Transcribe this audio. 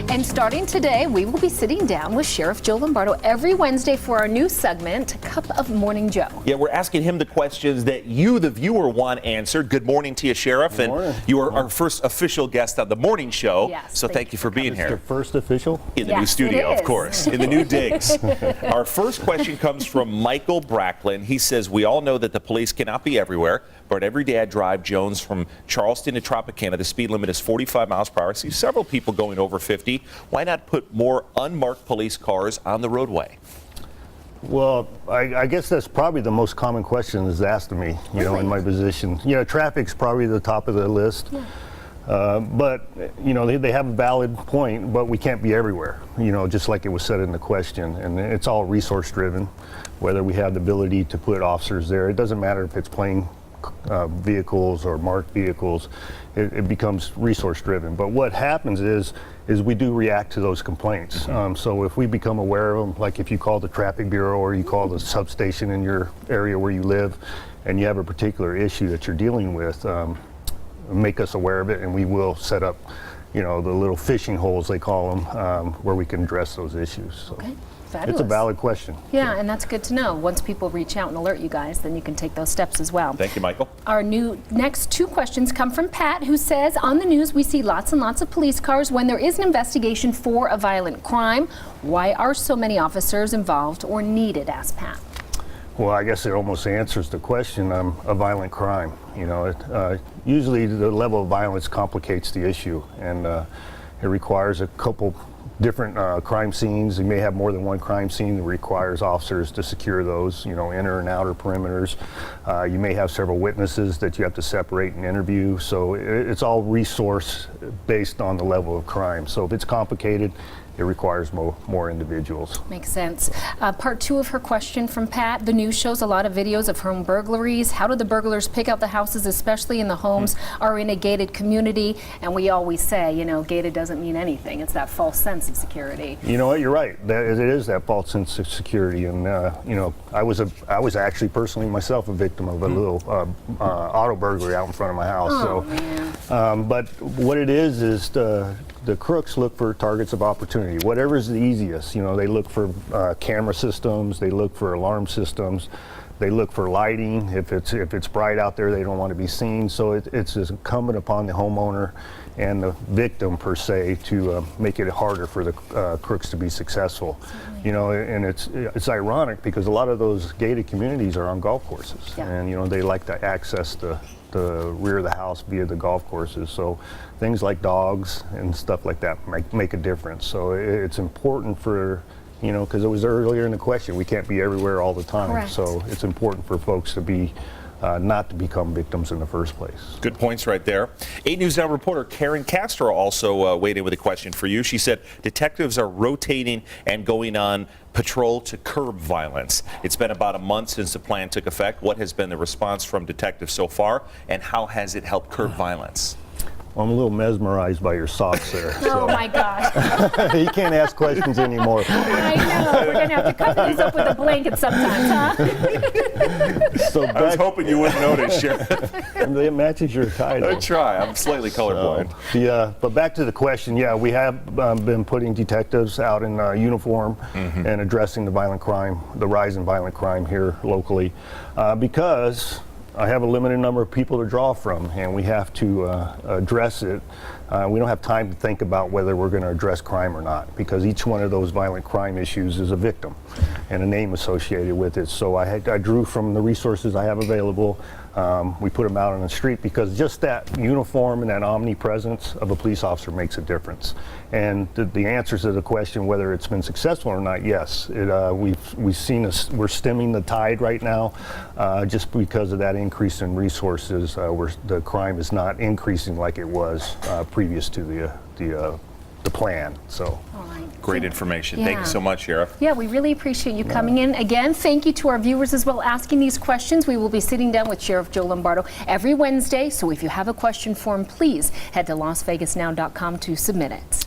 And starting today, we will be sitting down with Sheriff Joe Lombardo every Wednesday for our new segment, Cup of Morning Joe. Yeah, we're asking him the questions that you, the viewer, want answered. Good morning to you, Sheriff. Good morning. And you are our first official guest on the morning show. Yes, so thank you for being here. Your first official? In the Yes, new it studio, is. of course. In the new digs. Our first question comes from Michael Bracklin. He says, we all know that the police cannot be everywhere, but every day I drive Jones from Charleston to Tropicana. The speed limit is 45 miles per hour. I see several people going over 50. Why not put more unmarked police cars on the roadway? Well, I guess that's probably the most common question that's asked of me, you know, in my position. You know, traffic's probably the top of the list. Yeah. But, you know, they have a valid point, but we can't be everywhere, you know, just like it was said in the question. And it's all resource driven, whether we have the ability to put officers there. It doesn't matter if it's plain vehicles or marked vehicles. It becomes resource driven. But what happens is we do react to those complaints. So if we become aware of them, like if you call the traffic bureau or you call the substation in your area where you live and you have a particular issue that you're dealing with, make us aware of it, and we will set up, you know, the little fishing holes they call them, where we can address those issues. So. Okay. Fabulous. It's a valid question. Yeah, and that's good to know. Once people reach out and alert you guys, then you can take those steps as well. Thank you, Michael. Our next two questions come from Pat, who says, on the news we see lots and lots of police cars when there is an investigation for a violent crime. Why are so many officers involved or needed, asked Pat. Well, I guess it almost answers the question, a violent crime. You know, usually the level of violence complicates the issue, and it requires a couple different crime scenes. You may have more than one crime scene that requires officers to secure those, you know, inner and outer perimeters. You may have several witnesses that you have to separate and interview. So it's all resource based on the level of crime. So if it's complicated, it requires more individuals. Makes sense. Part two of her question from Pat. The news shows a lot of videos of home burglaries. How do the burglars pick out the houses, especially in the homes are in a gated community? And we always say, you know, gated doesn't mean anything. It's that false sense of security. You know what? You're right. It is that false sense of security. And you know, I was actually personally myself a victim of a little auto burglary out in front of my house. Oh, so, man. but what it is the crooks look for targets of opportunity. Whatever's the easiest, you know, they look for camera systems, they look for alarm systems, they look for lighting. If it's bright out there, they don't want to be seen. So it's incumbent upon the homeowner and the victim per se to make it harder for the crooks to be successful. You know, and it's ironic because a lot of those gated communities are on golf courses, and you know they like to access the rear of the house via the golf courses. So things like dogs and stuff like that make a difference. So it's important for, you know, because it was earlier in the question, we can't be everywhere all the time. Correct. So it's important for folks to be not to become victims in the first place. Good points right there. 8 News Now reporter Karen Castro also weighed in with a question for you. She said detectives are rotating and going on patrol to curb violence. It's been about a month since the plan took effect. What has been the response from detectives so far, and how has it helped curb violence? Well, I'm a little mesmerized by your socks there. Oh my gosh. You can't ask questions anymore. I know. We're going to have to cover these up with a blanket sometimes, huh? So I was hoping you wouldn't notice, Sheriff. It matches your tie. I try. I'm slightly colorblind. But back to the question, yeah, we have been putting detectives out in uniform and addressing the violent crime, the rise in violent crime here locally, because I have a limited number of people to draw from, and we have to address it. We don't have time to think about whether we're going to address crime or not, because each one of those violent crime issues is a victim and a name associated with it. So I drew from the resources I have available. We put them out on the street because just that uniform and that omnipresence of a police officer makes a difference. And the answer to the question whether it's been successful or not, yes. We've seen we're stemming the tide right now, just because of that increase in resources. Where the crime is not increasing like it was previous to the plan. So. All right. Great information. Thank you so much, Sheriff. Yeah, we really appreciate you coming in. Again, thank you to our viewers as well asking these questions. We will be sitting down with Sheriff Joe Lombardo every Wednesday. So if you have a question for him, please head to LasVegasNow.com to submit it.